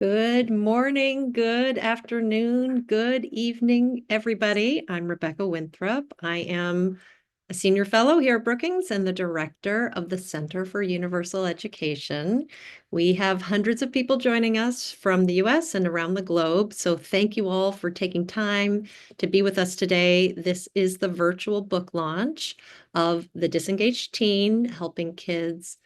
Good morning, good afternoon, good evening, everybody. I'm Rebecca Winthrop. I am a senior fellow here at Brookings and the director of the Center for Universal Education. We have hundreds of people joining us from the US and around the globe. So thank you all for taking time to be with us today. This is the virtual book launch of the Disengaged Teen, helping kids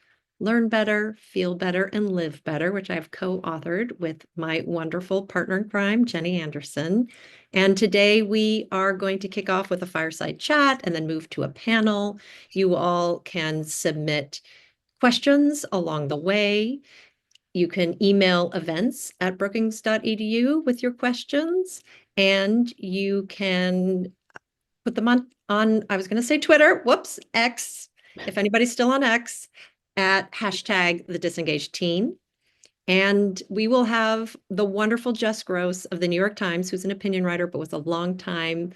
learn better, feel better, and live better, which I've co-authored with my wonderful partner in crime, Jenny Anderson. And today we are going to kick off with a fireside chat and then move to a panel. You all can submit questions along the way. You can email events@brookings.edu with your questions, and you can put them on, I was going to say Twitter, whoops, X, if anybody's still on X, at hashtag the disengaged teen. And we will have the wonderful Jess Grose of the New York Times, who's an opinion writer, but was a longtime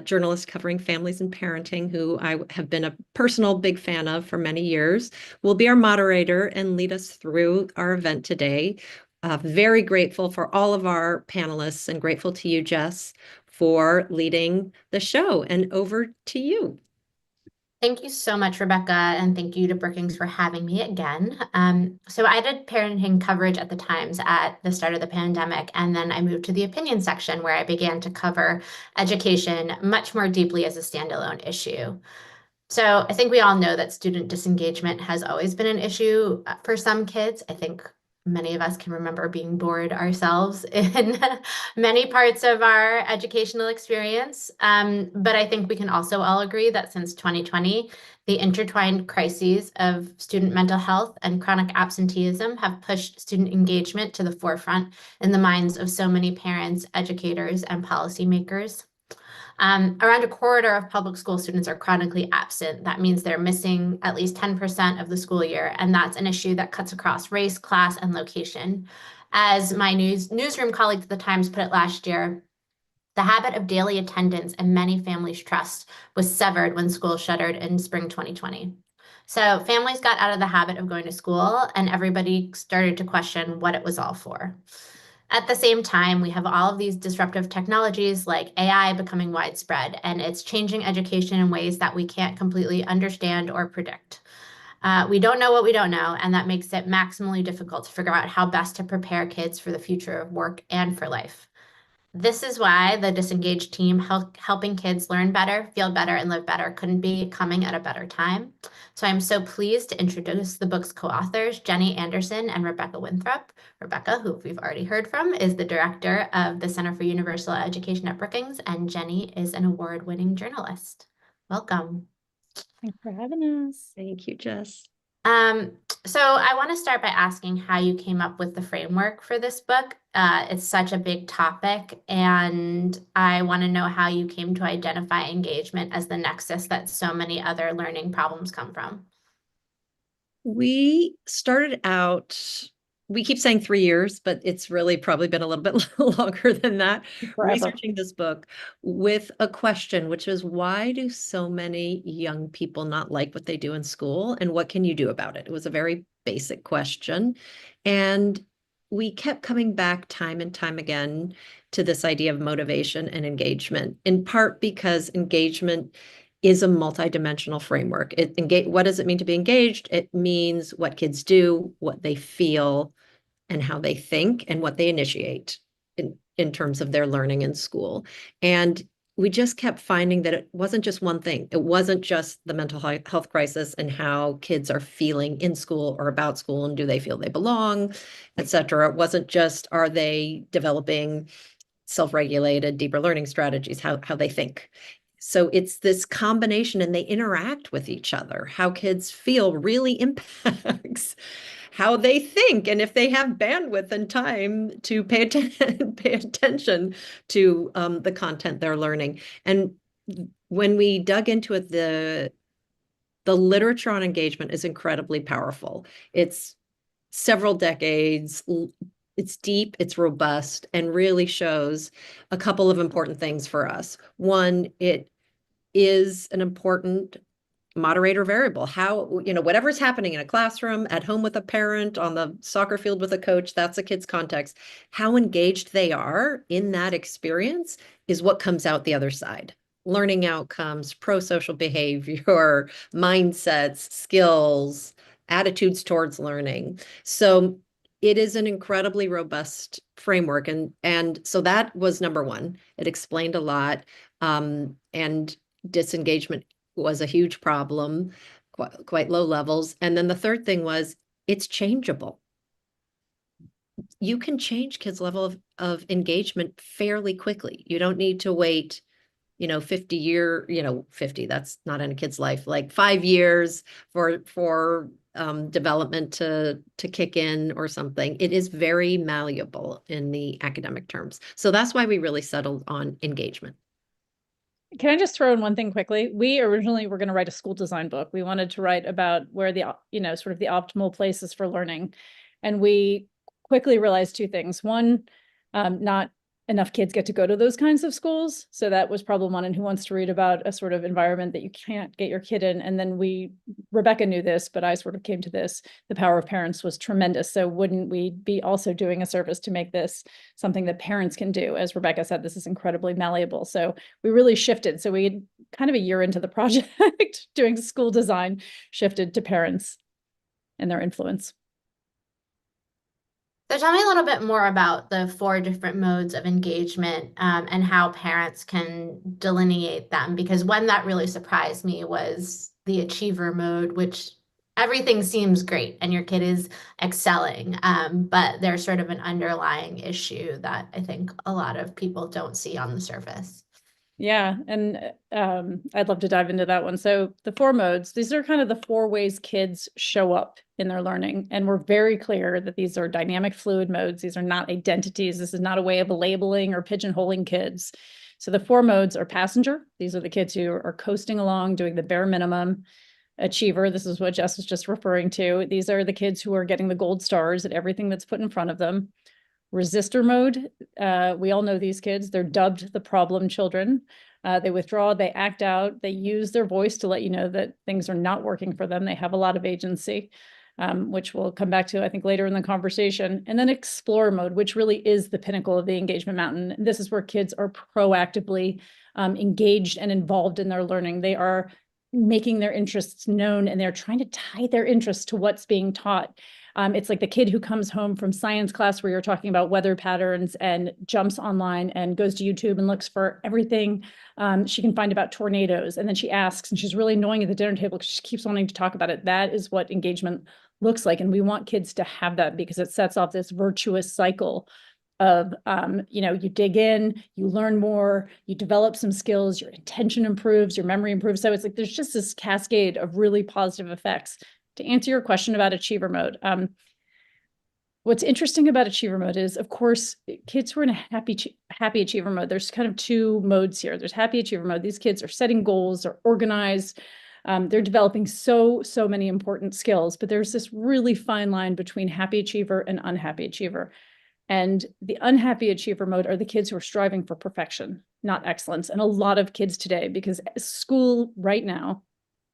journalist covering families and parenting, who I have been a personal big fan of for many years, will be our moderator and lead us through our event today. Very grateful for all of our panelists and grateful to you, Jess, for leading the show. And over to you. Thank you so much, Rebecca, and thank you to Brookings for having me again. So I did parenting coverage at the Times at the start of the pandemic, and then I moved to the opinion section where I began to cover education much more deeply as a standalone issue. So I think we all know that student disengagement has always been an issue for some kids. I think many of us can remember being bored ourselves in many parts of our educational experience. But I think we can also all agree that since 2020, the intertwined crises of student mental health and chronic absenteeism have pushed student engagement to the forefront in the minds of so many parents, educators, and policymakers. Around a quarter of public school students are chronically absent. That means they're missing at least 10% of the school year, and that's an issue that cuts across race, class, and location. As my newsroom colleagues at the Times put it last year, the habit of daily attendance and many families' trust was severed when school shuttered in spring 2020. So families got out of the habit of going to school, and everybody started to question what it was all for. At the same time, we have all of these disruptive technologies like AI becoming widespread, and it's changing education in ways that we can't completely understand or predict. We don't know what we don't know, and that makes it maximally difficult to figure out how best to prepare kids for the future of work and for life. This is why the Disengaged team helping kids learn better, feel better, and live better couldn't be coming at a better time. So I'm so pleased to introduce the book's co-authors, Jenny Anderson and Rebecca Winthrop. Rebecca, who we've already heard from, is the director of the Center for Universal Education at Brookings, and Jenny is an award-winning journalist. Welcome. Thanks for having us. Thank you, Jess. Um, so I want to start by asking how you came up with the framework for this book. It's such a big topic, and I want to know how you came to identify engagement as the nexus that so many other learning problems come from. We started out, we keep saying 3 years, but it's really probably been a little bit longer than that, Forever. researching this book with a question, which is, why do so many young people not like what they do in school, and what can you do about it? It was a very basic question. And we kept coming back time and time again to this idea of motivation and engagement, in part because engagement is a multidimensional framework. What does it mean to be engaged? It means what kids do, what they feel, and how they think, and what they initiate in terms of their learning in school. And we just kept finding that it wasn't just one thing. It wasn't just the mental health crisis and how kids are feeling in school or about school, and do they feel they belong, et cetera. It wasn't just, are they developing self-regulated, deeper learning strategies, how they think. So it's this combination, and they interact with each other. How kids feel really impacts how they think, and if they have bandwidth and time to pay attention to the content they're learning. And when we dug into it, the literature on engagement is incredibly powerful. It's several decades. It's deep, it's robust, and really shows a couple of important things for us. One, it is an important moderator variable. How, whatever's happening in a classroom, at home with a parent, on the soccer field with a coach, that's a kid's context. How engaged they are in that experience is what comes out the other side. Learning outcomes, pro-social behavior, mindsets, skills, attitudes towards learning. So it is an incredibly robust framework. And so that was number one. It explained a lot. And disengagement was a huge problem, quite low levels. And then the third thing was it's changeable. You can change kids' level of engagement fairly quickly. You don't need to wait 50, that's not in a kid's life, like 5 years for development to kick in or something. It is very malleable in the academic terms. So that's why we really settled on engagement. Can I just throw in one thing quickly? We originally were going to write a school design book. We wanted to write about where the, sort of the optimal places for learning. And we quickly realized two things. One, not enough kids get to go to those kinds of schools. So that was problem one. And who wants to read about a sort of environment that you can't get your kid in? And then Rebecca knew this, but I sort of came to this. The power of parents was tremendous. So wouldn't we be also doing a service to make this something that parents can do? As Rebecca said, this is incredibly malleable. So we really shifted. So we kind of a year into the project doing school design, shifted to parents and their influence. So tell me a little bit more about the 4 different modes of engagement and how parents can delineate them, because one that really surprised me was the achiever mode, which everything seems great and your kid is excelling, but there's sort of an underlying issue that I think a lot of people don't see on the surface. Yeah, and I'd love to dive into that one. So the 4 modes, these are kind of the 4 ways kids show up in their learning. And we're very clear that these are dynamic fluid modes. These are not identities. This is not a way of labeling or pigeonholing kids. So the 4 modes are passenger. These are the kids who are coasting along, doing the bare minimum. Achiever, this is what Jess was just referring to. These are the kids who are getting the gold stars at everything that's put in front of them. Resistor mode, we all know these kids. They're dubbed the problem children. They withdraw, they act out, they use their voice to let you know that things are not working for them. They have a lot of agency, which we'll come back to, I think, later in the conversation. And then explore mode, which really is the pinnacle of the engagement mountain. This is where kids are proactively engaged and involved in their learning. They are making their interests known and they're trying to tie their interests to what's being taught. It's like the kid who comes home from science class where you're talking about weather patterns and jumps online and goes to YouTube and looks for everything she can find about tornadoes. And then she asks, and she's really annoying at the dinner table because she keeps wanting to talk about it. That is what engagement looks like. And we want kids to have that because it sets off this virtuous cycle of, you dig in, you learn more, you develop some skills, your attention improves, your memory improves. So it's like, there's just this cascade of really positive effects. To answer your question about achiever mode, what's interesting about achiever mode is, of course, kids who are in a happy achiever mode, there's kind of 2 modes here. There's happy achiever mode. These kids are setting goals, they're organized, they're developing so many important skills, but there's this really fine line between happy achiever and unhappy achiever. And the unhappy achiever mode are the kids who are striving for perfection, not excellence. And a lot of kids today, because school right now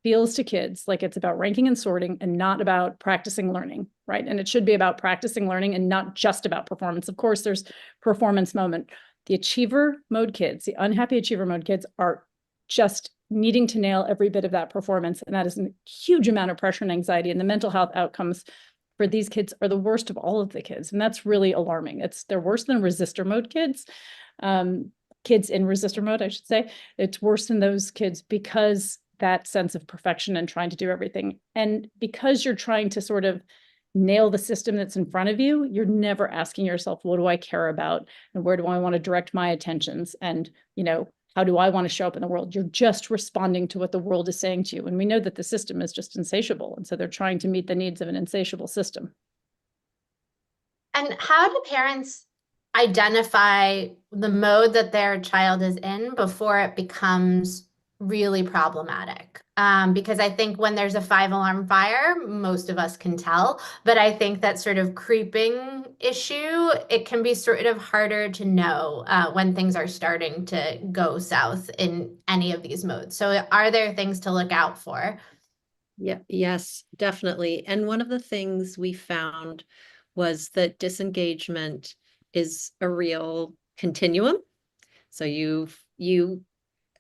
feels to kids like it's about ranking and sorting and not about practicing learning, right? And it should be about practicing learning and not just about performance. Of course, there's performance moment. The achiever mode kids, the unhappy achiever mode kids are just needing to nail every bit of that performance. And that is a huge amount of pressure and anxiety. And the mental health outcomes for these kids are the worst of all of the kids. And that's really alarming. They're worse than resistor mode kids. Kids in resistor mode, I should say. It's worse than those kids because that sense of perfection and trying to do everything. And because you're trying to sort of nail the system that's in front of you, you're never asking yourself, what do I care about? And where do I want to direct my attentions? And, how do I want to show up in the world? You're just responding to what the world is saying to you. And we know that the system is just insatiable. And so they're trying to meet the needs of an insatiable system. And how do parents identify the mode that their child is in before it becomes really problematic? Because I think when there's a 5-alarm fire, most of us can tell, but I think that sort of creeping issue, it can be sort of harder to know when things are starting to go south in any of these modes. So are there things to look out for? Yeah, yes, definitely. And one of the things we found was that disengagement is a real continuum. So you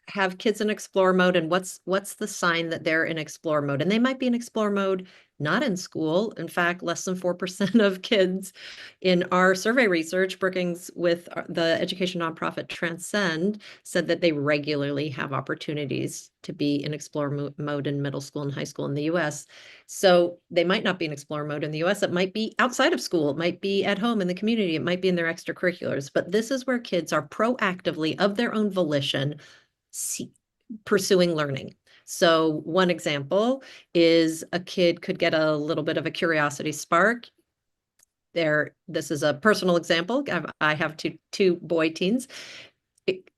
have kids in explore mode, and what's the sign that they're in explore mode? And they might be in explore mode not in school. In fact, less than 4% of kids in our survey research, Brookings with the education nonprofit Transcend, said that they regularly have opportunities to be in explore mode in middle school and high school in the US. So they might not be in explore mode in the US. It might be outside of school. It might be at home in the community. It might be in their extracurriculars. But this is where kids are proactively, of their own volition, pursuing learning. So one example is a kid could get a little bit of a curiosity spark. This is a personal example. I have two boy teens.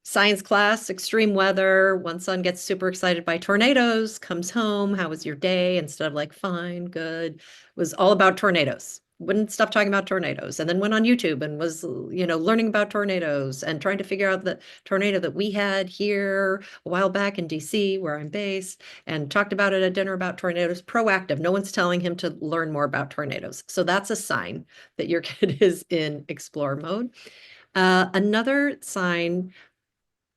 Science class, extreme weather. One son gets super excited by tornadoes, comes home. How was your day? Instead of like, fine, good, it was all about tornadoes. Wouldn't stop talking about tornadoes. And then went on YouTube and was, learning about tornadoes and trying to figure out the tornado that we had here a while back in DC, where I'm based, and talked about it at dinner about tornadoes. Proactive. No one's telling him to learn more about tornadoes. So that's a sign that your kid is in explore mode. Another sign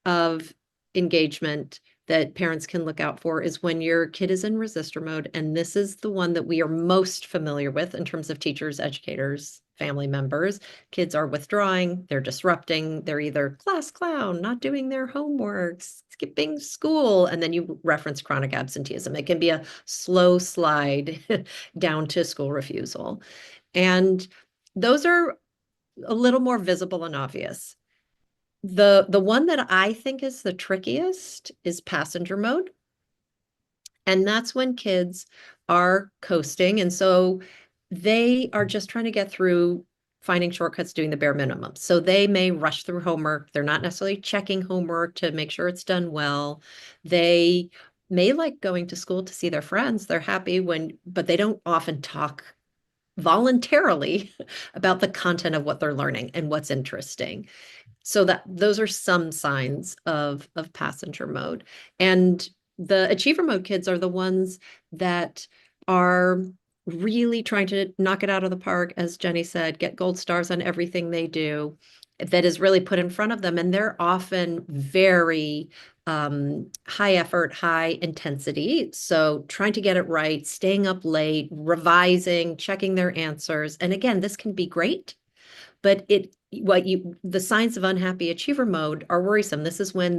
of engagement that parents can look out for is when your kid is in resistor mode. And this is the one that we are most familiar with in terms of teachers, educators, family members. Kids are withdrawing, they're disrupting, they're either class clown, not doing their homework, skipping school, and then you reference chronic absenteeism. It can be a slow slide down to school refusal. And those are a little more visible and obvious. The one that I think is the trickiest is passenger mode. And that's when kids are coasting. And so they are just trying to get through finding shortcuts, doing the bare minimum. So they may rush through homework. They're not necessarily checking homework to make sure it's done well. They may like going to school to see their friends. They're happy but they don't often talk voluntarily about the content of what they're learning and what's interesting. So those are some signs of passenger mode. And the achiever mode kids are the ones that are really trying to knock it out of the park, as Jenny said, get gold stars on everything they do that is really put in front of them. And they're often very high effort, high intensity. So trying to get it right, staying up late, revising, checking their answers. And again, this can be great, but the signs of unhappy achiever mode are worrisome. This is when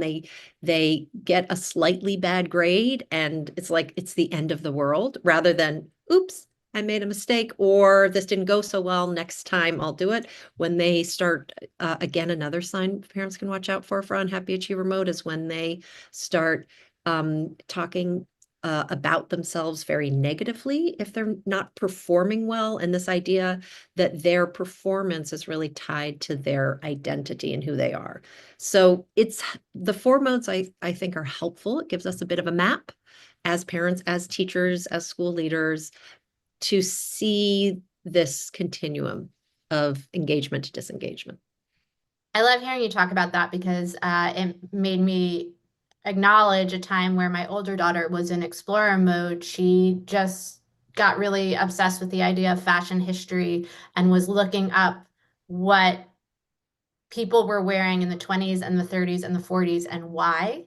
they get a slightly bad grade and it's like it's the end of the world, rather than, oops, I made a mistake, or this didn't go so well, next time I'll do it. When they start, again, another sign parents can watch out for unhappy achiever mode is when they start talking about themselves very negatively if they're not performing well. And this idea that their performance is really tied to their identity and who they are. So it's the four modes I think are helpful. It gives us a bit of a map as parents, as teachers, as school leaders, to see this continuum of engagement to disengagement. I love hearing you talk about that because it made me acknowledge a time where my older daughter was in explorer mode. She just got really obsessed with the idea of fashion history and was looking up what people were wearing in the 20s and the 30s and the 40s and why.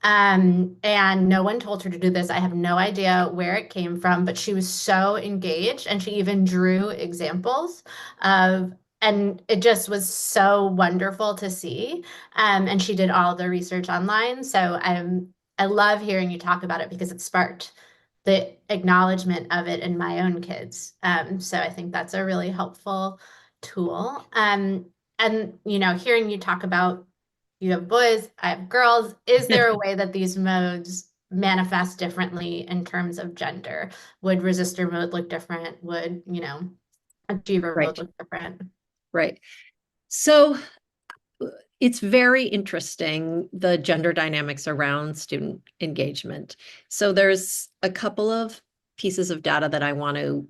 And no one told her to do this. I have no idea where it came from, but she was so engaged and she even drew examples of, and it just was so wonderful to see. And she did all the research online. So I love hearing you talk about it because it sparked the acknowledgement of it in my own kids. So I think that's a really helpful tool. And hearing you talk about you have boys, I have girls. Is there a way that these modes manifest differently in terms of gender? Would resistor mode look different? Would, achiever mode look different? Right. So it's very interesting, the gender dynamics around student engagement. So there's a couple of pieces of data that I want to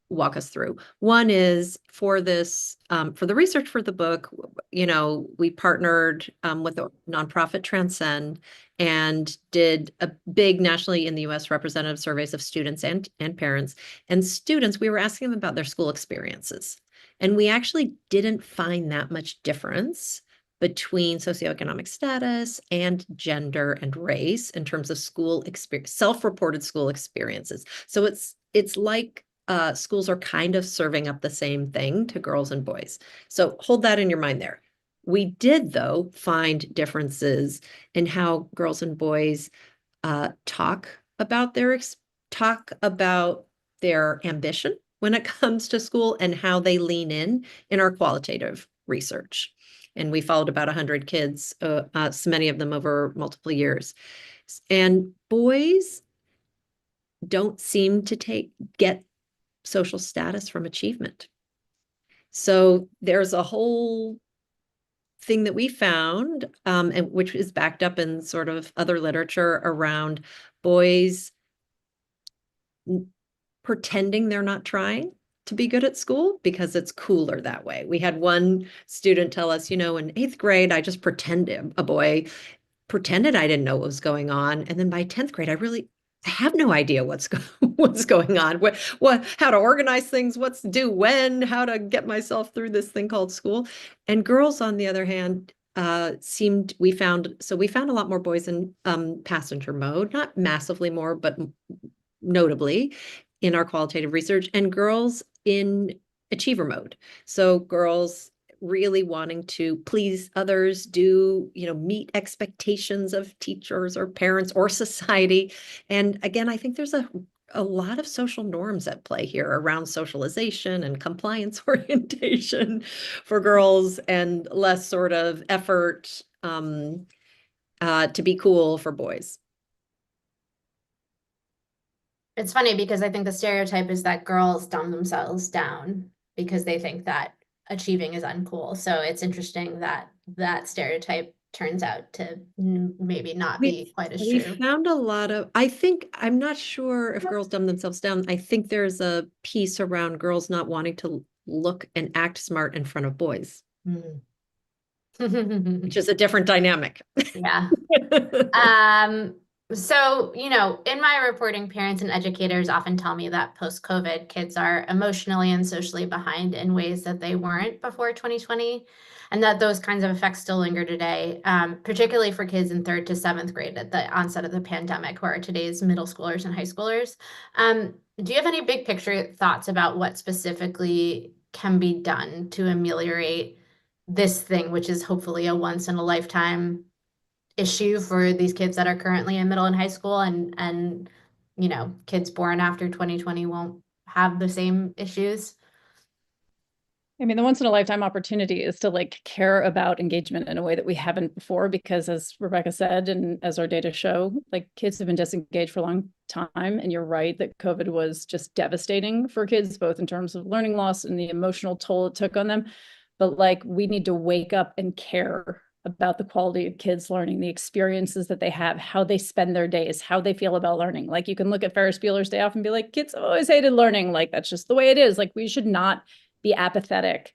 walk us through. One is for this, for the research for the book, we partnered with a nonprofit, Transcend, and did a big nationally in the US representative surveys of students and parents. And students, we were asking them about their school experiences. And we actually didn't find that much difference between socioeconomic status and gender and race in terms of school experience, self-reported school experiences. So it's like schools are kind of serving up the same thing to girls and boys. So hold that in your mind there. We did, though, find differences in how girls and boys talk about their ambition when it comes to school and how they lean in our qualitative research. And we followed about 100 kids, so many of them over multiple years. And boys don't seem to get social status from achievement. So there's a whole thing that we found, and which is backed up in sort of other literature around boys pretending they're not trying to be good at school because it's cooler that way. We had one student tell us, in 8th grade, I just a boy pretended I didn't know what was going on. And then by 10th grade, I have no idea what's going on, how to organize things, what to do when, how to get myself through this thing called school. And girls, on the other hand, we found a lot more boys in passenger mode, not massively more, but notably in our qualitative research, and girls in achiever mode. So girls really wanting to please others, meet expectations of teachers or parents or society. And again, I think there's a lot of social norms at play here around socialization and compliance orientation for girls, and less sort of effort to be cool for boys. It's funny because I think the stereotype is that girls dumb themselves down because they think that achieving is uncool. So it's interesting that that stereotype turns out to maybe not be quite as We true. found a lot of, I'm not sure if girls dumb themselves down. I think there's a piece around girls not wanting to look and act smart in front of boys, which is a different dynamic. Yeah. So, in my reporting, parents and educators often tell me that post-COVID, kids are emotionally and socially behind in ways that they weren't before 2020, and that those kinds of effects still linger today, particularly for kids in 3rd to 7th grade at the onset of the pandemic, who are today's middle schoolers and high schoolers. Do you have any big picture thoughts about what specifically can be done to ameliorate this thing, which is hopefully a once in a lifetime issue for these kids that are currently in middle and high school, and kids born after 2020 won't have the same issues? I mean, the once in a lifetime opportunity is to care about engagement in a way that we haven't before, because as Rebecca said, and as our data show, kids have been disengaged for a long time. And you're right that COVID was just devastating for kids, both in terms of learning loss and the emotional toll it took on them. But we need to wake up and care about the quality of kids learning, the experiences that they have, how they spend their days, how they feel about learning. You can look at Ferris Bueller's Day Off and be like, kids have always hated learning. That's just the way it is. We should not be apathetic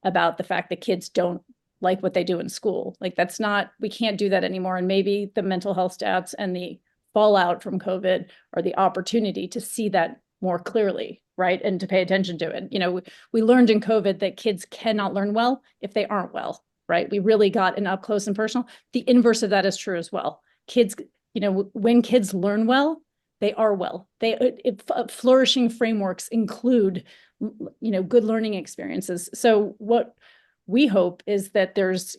about the fact that kids don't like what they do in school. We can't do that anymore. And maybe the mental health stats and the fallout from COVID are the opportunity to see that more clearly, right? And to pay attention to it. We learned in COVID that kids cannot learn well if they aren't well, right? We really got an up close and personal. The inverse of that is true as well. Kids, when kids learn well, they are well. Flourishing frameworks include, good learning experiences. So what we hope is that there's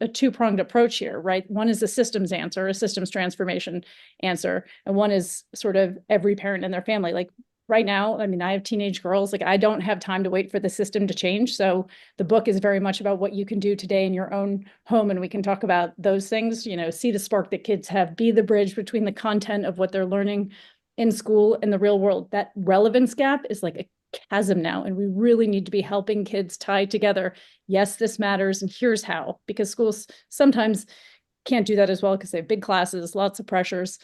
a two-pronged approach here, right? One is a systems answer, a systems transformation answer, and one is sort of every parent and their family. Right now, I mean, I have teenage girls, I don't have time to wait for the system to change. So the book is very much about what you can do today in your own home. And we can talk about those things, see the spark that kids have, be the bridge between the content of what they're learning in school and the real world. That relevance gap is a chasm now. And we really need to be helping kids tie together. Yes, this matters. And here's how, because schools sometimes can't do that as well because they have big classes, lots of pressures.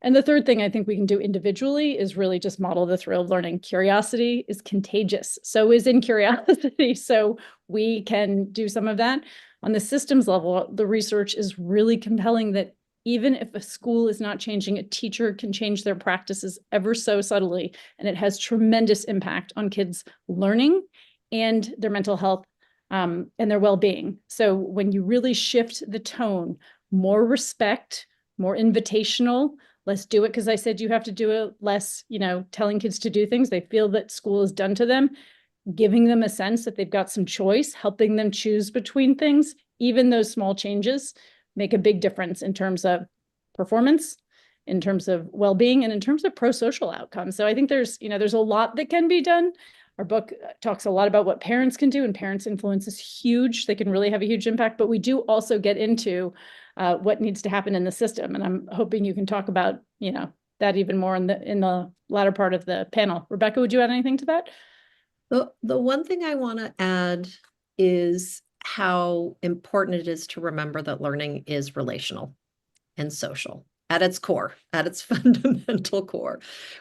And the third thing I think we can do individually is really just model the thrill of learning. Curiosity is contagious. So is incuriosity. So we can do some of that. On the systems level, the research is really compelling that even if a school is not changing, a teacher can change their practices ever so subtly. And it has tremendous impact on kids' learning and their mental health and their well-being. So when you really shift the tone, more respect, more invitational, let's do it because I said you have to do it, less, telling kids to do things they feel that school is done to them, giving them a sense that they've got some choice, helping them choose between things. Even those small changes make a big difference in terms of performance, in terms of well-being, and in terms of pro-social outcomes. So I think there's a lot that can be done. Our book talks a lot about what parents can do, and parents' influence is huge. They can really have a huge impact, but we do also get into what needs to happen in the system. And I'm hoping you can talk about, that even more in the latter part of the panel. Rebecca, would you add anything to that? The one thing I want to add is how important it is to remember that learning is relational and social at its core, at its fundamental core.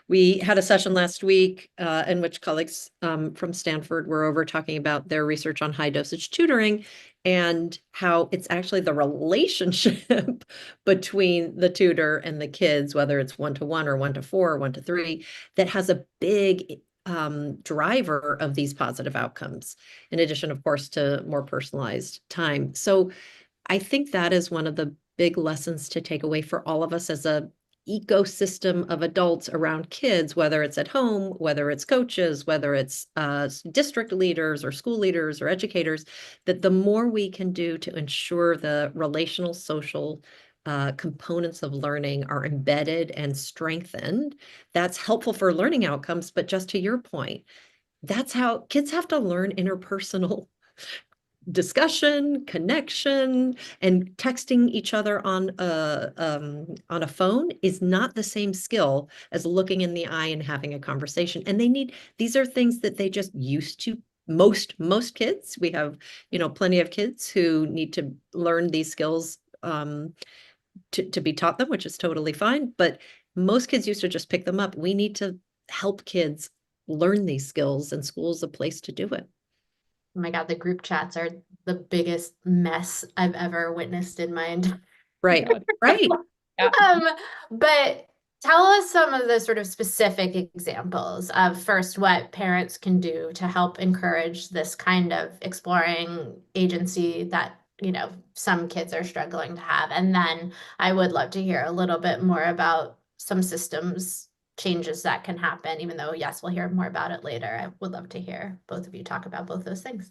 We had a session last week in which colleagues from Stanford were over talking about their research on high dosage tutoring and how it's actually the relationship between the tutor and the kids, whether it's 1-to-1 or 1-to-4 or 1-to-3, that has a big driver of these positive outcomes, in addition, of course, to more personalized time. So I think that is one of the big lessons to take away for all of us as a ecosystem of adults around kids, whether it's at home, whether it's coaches, whether it's district leaders or school leaders or educators, that the more we can do to ensure the relational, social components of learning are embedded and strengthened, that's helpful for learning outcomes. But just to your point, that's how kids have to learn interpersonal discussion, connection, and texting each other on a phone is not the same skill as looking in the eye and having a conversation. And these are things that they just used to. Most kids, we have, plenty of kids who need to learn these skills to be taught them, which is totally fine. But most kids used to just pick them up. We need to help kids learn these skills, and school's a place to do it. Oh my God, the group chats are the biggest mess I've ever witnessed in my entire Right. Yeah. But tell us some of the sort of specific examples of first what parents can do to help encourage this kind of exploring agency that, some kids are struggling to have. And then I would love to hear a little bit more about some systems changes that can happen, even though, yes, we'll hear more about it later. I would love to hear both of you talk about both those things.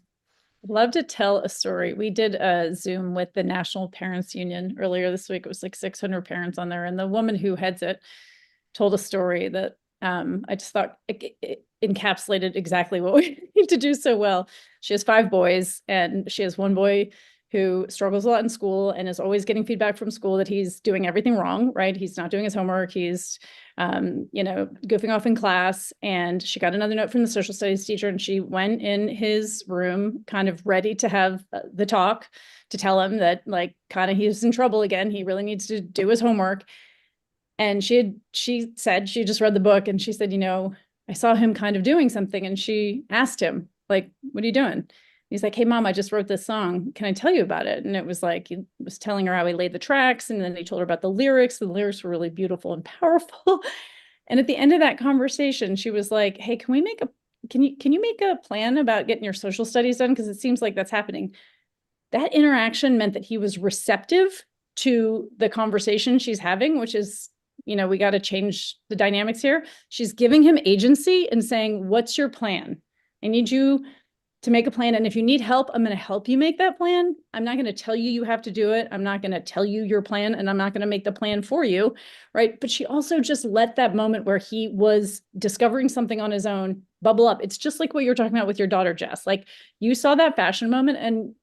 I'd love to tell a story. We did a Zoom with the National Parents Union earlier this week. It was like 600 parents on there. And the woman who heads it told a story that I just thought it encapsulated exactly what we need to do so well. She has 5 boys, and she has one boy who struggles a lot in school and is always getting feedback from school that he's doing everything wrong, right? He's not doing his homework. He's, goofing off in class. And she got another note from the social studies teacher, and she went in his room kind of ready to have the talk to tell him that he's in trouble again. He really needs to do his homework. And she said, she just read the book, and she said, I saw him kind of doing something. And she asked him, what are you doing? He's like, hey, Mom, I just wrote this song. Can I tell you about it? And it was like, he was telling her how he laid the tracks. And then he told her about the lyrics. The lyrics were really beautiful and powerful. And at the end of that conversation, she was like, hey, can you make a plan about getting your social studies done? Because it seems like that's happening. That interaction meant that he was receptive to the conversation she's having, which is, we got to change the dynamics here. She's giving him agency and saying, what's your plan? I need you to make a plan. And if you need help, I'm going to help you make that plan. I'm not going to tell you have to do it. I'm not going to tell you your plan, and I'm not going to make the plan for you. Right. But she also just let that moment where he was discovering something on his own bubble up. It's just like what you're talking about with your daughter, Jess. You saw that fashion moment and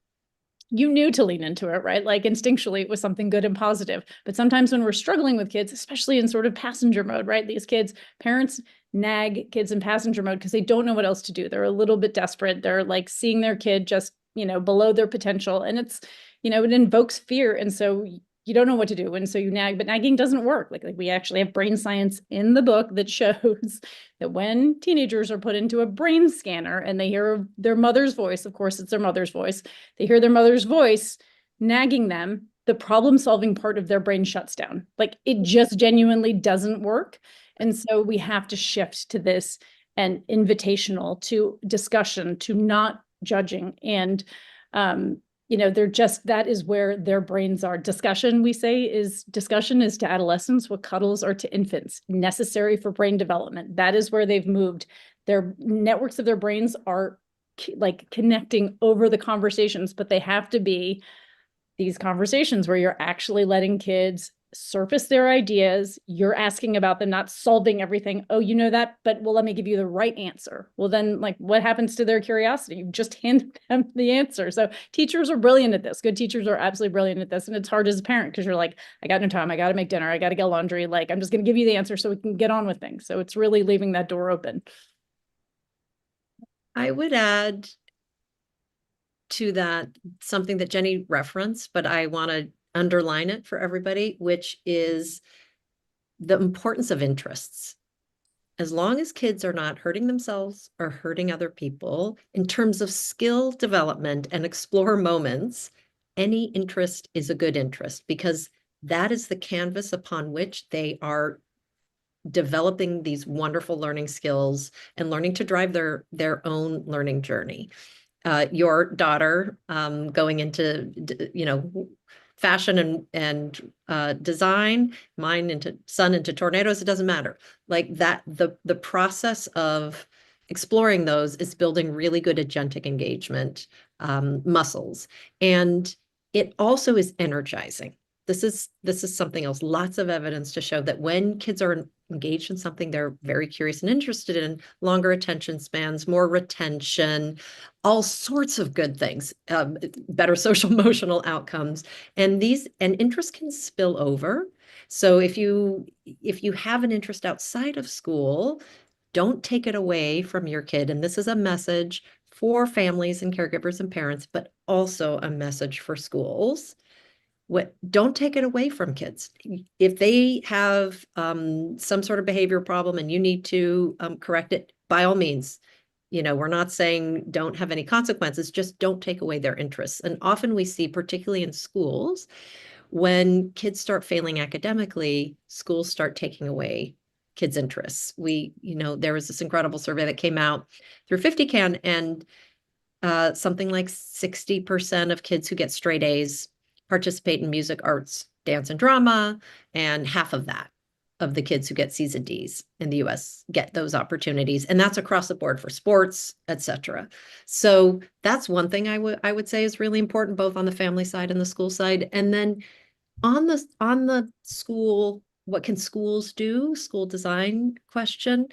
you knew to lean into it, right? Instinctually, it was something good and positive. But sometimes when we're struggling with kids, especially in sort of passenger mode, right? These kids, parents nag kids in passenger mode because they don't know what else to do. They're a little bit desperate. They're seeing their kid just, below their potential. And it's, it invokes fear. And so you don't know what to do. And so you nag, but nagging doesn't work. Like we actually have brain science in the book that shows that when teenagers are put into a brain scanner and they hear their mother's voice, of course, it's their mother's voice, they hear their mother's voice nagging them, the problem solving part of their brain shuts down. Like it just genuinely doesn't work. And so we have to shift to this and invitational, to discussion, to not judging. And, they're just, that is where their brains are. Discussion, we say, is discussion is to adolescents what cuddles are to infants, necessary for brain development. That is where they've moved. Their networks of their brains are like connecting over the conversations, but they have to be these conversations where you're actually letting kids surface their ideas. You're asking about them, not solving everything. Oh, you know that, but well, let me give you the right answer. Well, then like what happens to their curiosity? You just hand them the answer. So teachers are brilliant at this. Good teachers are absolutely brilliant at this. And it's hard as a parent because you're like, I got no time. I got to make dinner. I got to get laundry. Like, I'm just going to give you the answer so we can get on with things. So it's really leaving that door open. I would add to that something that Jenny referenced, but I want to underline it for everybody, which is the importance of interests. As long as kids are not hurting themselves or hurting other people, in terms of skill development and explore moments, any interest is a good interest because that is the canvas upon which they are developing these wonderful learning skills and learning to drive their own learning journey. Your daughter going into, fashion and design, mine into son into tornadoes, it doesn't matter. Like that, the process of exploring those is building really good agentic engagement muscles. And it also is energizing. This is something else, lots of evidence to show that when kids are engaged in something they're very curious and interested in, longer attention spans, more retention, all sorts of good things, better social emotional outcomes. And interest can spill over. So if you have an interest outside of school, don't take it away from your kid. And this is a message for families and caregivers and parents, but also a message for schools. Don't take it away from kids. If they have some sort of behavior problem and you need to correct it, by all means, we're not saying don't have any consequences, just don't take away their interests. And often we see, particularly in schools, when kids start failing academically, schools start taking away kids' interests. There was this incredible survey that came out through 50CAN, and something like 60% of kids who get straight A's participate in music, arts, dance, and drama, and half of the kids who get C's and D's in the US get those opportunities. And that's across the board for sports, etc. So that's one thing I would say is really important, both on the family side and the school side. And then on the school, what can schools do? School design question.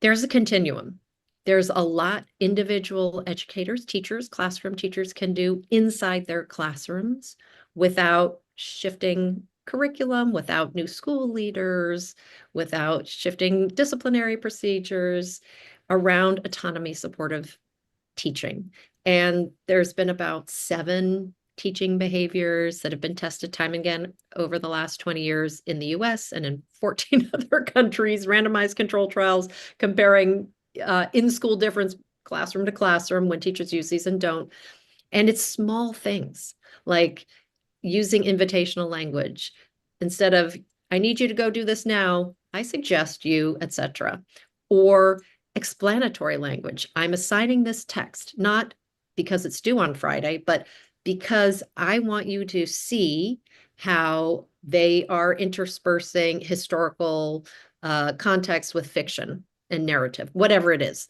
There's a continuum. There's a lot individual educators, teachers, classroom teachers can do inside their classrooms without shifting curriculum, without new school leaders, without shifting disciplinary procedures around autonomy supportive teaching. And there's been about 7 teaching behaviors that have been tested time and again over the last 20 years in the US and in 14 other countries, randomized control trials comparing in-school difference classroom to classroom when teachers use these and don't. And it's small things like using invitational language. Instead of, I need you to go do this now, I suggest you, etc. Or explanatory language. I'm assigning this text, not because it's due on Friday, but because I want you to see how they are interspersing historical context with fiction and narrative, whatever it is.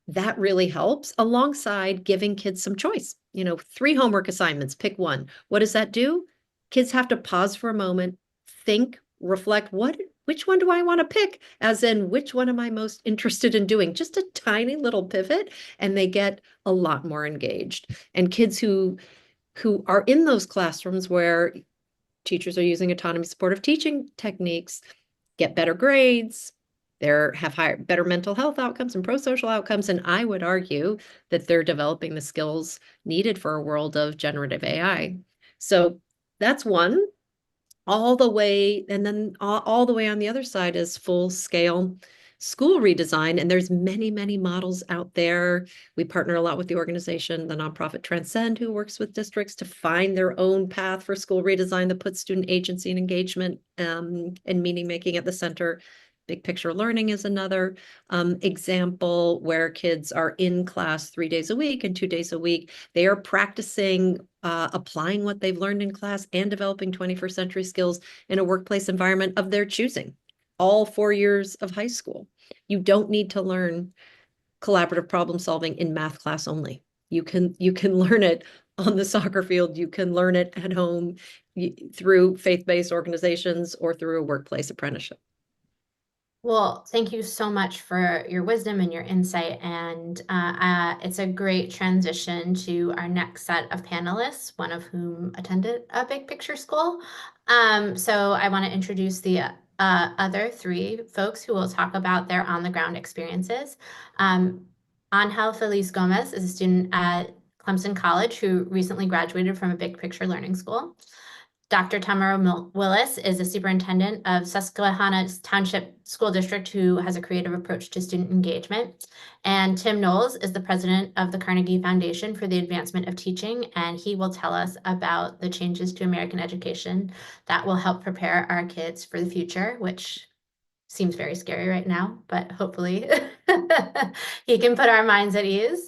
That really helps alongside giving kids some choice. 3 homework assignments, pick one. What does that do? Kids have to pause for a moment, think, reflect, which one do I want to pick? As in, which one am I most interested in doing? Just a tiny little pivot, and they get a lot more engaged. And kids who are in those classrooms where teachers are using autonomy supportive teaching techniques get better grades, have better mental health outcomes and pro-social outcomes. And I would argue that they're developing the skills needed for a world of generative AI. So that's one. all the way, and then all the way on the other side is full scale school redesign. And there's many, many models out there. We partner a lot with the organization, the nonprofit Transcend, who works with districts to find their own path for school redesign that puts student agency and engagement and meaning making at the center. Big picture learning is another example where kids are in class 3 days a week and 2 days a week. They are practicing applying what they've learned in class and developing 21st century skills in a workplace environment of their choosing, all 4 years of high school. You don't need to learn collaborative problem solving in math class only. You can learn it on the soccer field. You can learn it at home through faith-based organizations or through a workplace apprenticeship. Well, thank you so much for your wisdom and your insight. And it's a great transition to our next set of panelists, one of whom attended a big picture school. So I want to introduce the other three folks who will talk about their on-the-ground experiences. Angel Feliz Gomez is a student at Clemson College who recently graduated from a big picture learning school. Dr. Tamara Willis is a superintendent of Susquehanna Township School District who has a creative approach to student engagement. And Tim Knowles is the president of the Carnegie Foundation for the Advancement of Teaching, and he will tell us about the changes to American education that will help prepare our kids for the future, which seems very scary right now, but hopefully he can put our minds at ease.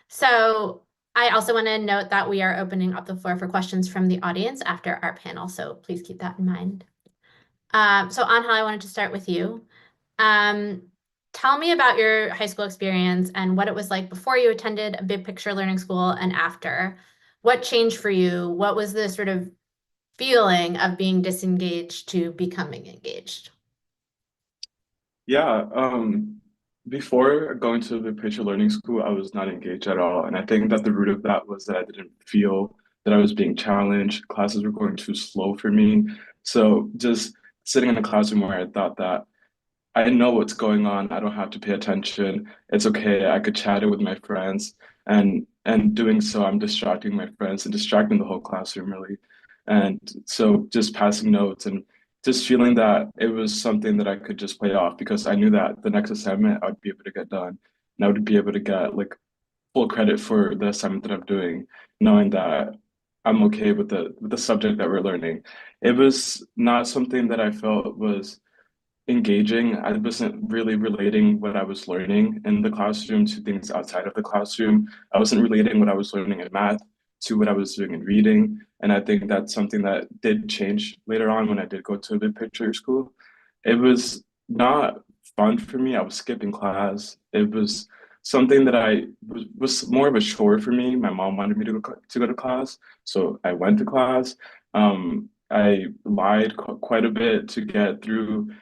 So I also want to note that we are opening up the floor for questions from the audience after our panel, so please keep that in mind. So Angel, I wanted to start with you. Tell me about your high school experience and what it was like before you attended a big picture learning school and after. What changed for you? What was the sort of feeling of being disengaged to becoming engaged? Yeah, before going to the picture learning school, I was not engaged at all. And I think that the root of that was that I didn't feel that I was being challenged. Classes were going too slow for me. So just sitting in a classroom where I thought that I know what's going on, I don't have to pay attention. It's okay. I could chat it with my friends. And doing so, I'm distracting my friends and distracting the whole classroom really. And so just passing notes and just feeling that it was something that I could just play off because I knew that the next assignment I would be able to get done and I would be able to get like full credit for the assignment that I'm doing, knowing that I'm okay with the subject that we're learning. It was not something that I felt was engaging. I wasn't really relating what I was learning in the classroom to things outside of the classroom. I wasn't relating what I was learning in math to what I was doing in reading. And I think that's something that did change later on when I did go to a big picture school. It was not fun for me. I was skipping class. It was something that was more of a chore for me. My mom wanted me to go to class, so I went to class. I lied quite a bit to get through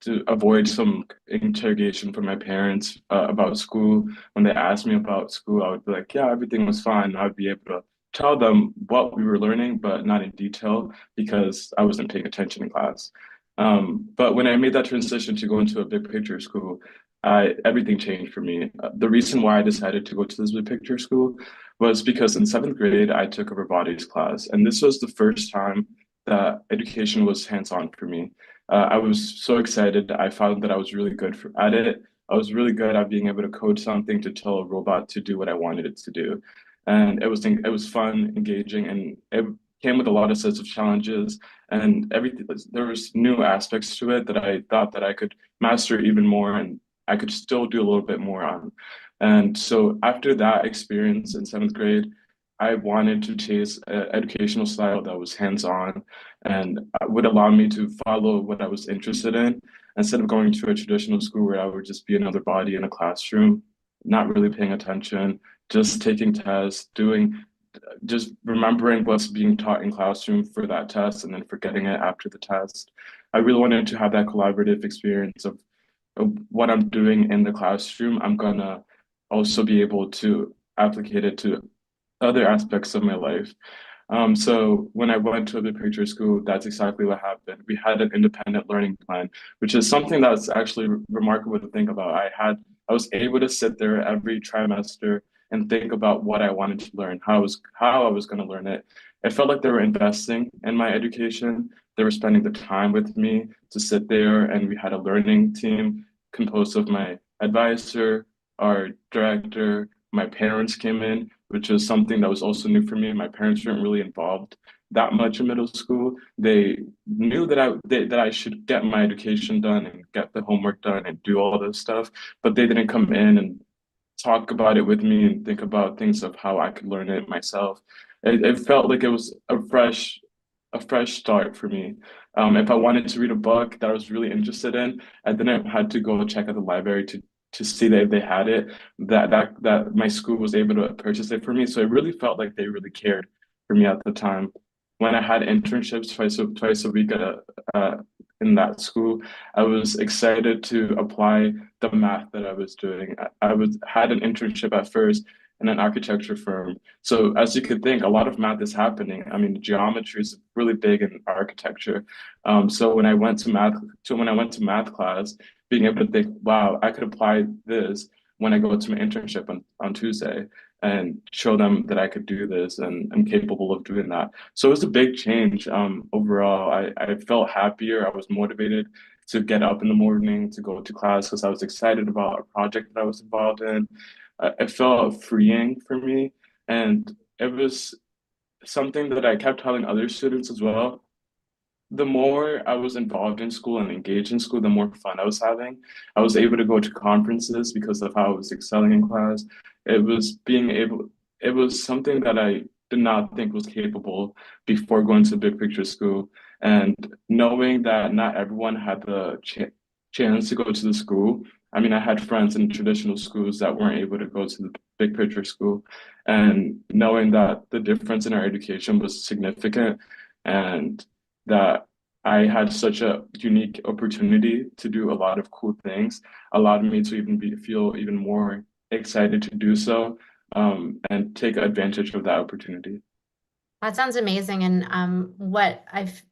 to avoid some interrogation from my parents about school. When they asked me about school, I would be like, yeah, everything was fine. I'd be able to tell them what we were learning, but not in detail because I wasn't paying attention in class. But when I made that transition to go into a big picture school, everything changed for me. The reason why I decided to go to this big picture school was because in seventh grade, I took a robotics class. And this was the first time that education was hands-on for me. I was so excited. I found that I was really good at it. I was really good at being able to code something to tell a robot to do what I wanted it to do. And it was fun, engaging, and it came with a lot of sets of challenges and everything. There was new aspects to it that I thought that I could master even more and I could still do a little bit more on. And so after that experience in seventh grade, I wanted to chase an educational style that was hands-on and would allow me to follow what I was interested in instead of going to a traditional school where I would just be another body in a classroom, not really paying attention, just taking tests, just remembering what's being taught in classroom for that test and then forgetting it after the test. I really wanted to have that collaborative experience of what I'm doing in the classroom. I'm gonna also be able to applicate it to other aspects of my life. So when I went to a big picture school, that's exactly what happened. We had an independent learning plan, which is something that's actually remarkable to think about. I was able to sit there every trimester and think about what I wanted to learn, how I was going to learn it. It felt like they were investing in my education. They were spending the time with me to sit there, and we had a learning team composed of my advisor, our director, my parents came in, which was something that was also new for me. My parents weren't really involved that much in middle school. They knew that I should get my education done and get the homework done and do all this stuff, but they didn't come in and talk about it with me and think about things of how I could learn it myself. It felt like it was a fresh start for me. If I wanted to read a book that I was really interested in, I didn't had to go check at the library to see that if they had it, that my school was able to purchase it for me. So it really felt like they really cared for me at the time. When I had internships twice a week in that school, I was excited to apply the math that I was doing. Had an internship at first in an architecture firm. So as you could think, a lot of math is happening. I mean, geometry is really big in architecture. So when I went to math class, being able to think, wow, I could apply this when I go to my internship on Tuesday and show them that I could do this and I'm capable of doing that. So it was a big change overall. I felt happier. I was motivated to get up in the morning to go to class because I was excited about a project that I was involved in. It felt freeing for me. And it was something that I kept telling other students as well. The more I was involved in school and engaged in school, the more fun I was having. I was able to go to conferences because of how I was excelling in class. It was something that I did not think was capable before going to big picture school. And knowing that not everyone had the chance to go to the school. I mean, I had friends in traditional schools that weren't able to go to the big picture school. And knowing that the difference in our education was significant and that I had such a unique opportunity to do a lot of cool things, allowed me to feel even more excited to do so, and take advantage of that opportunity. That sounds amazing. And what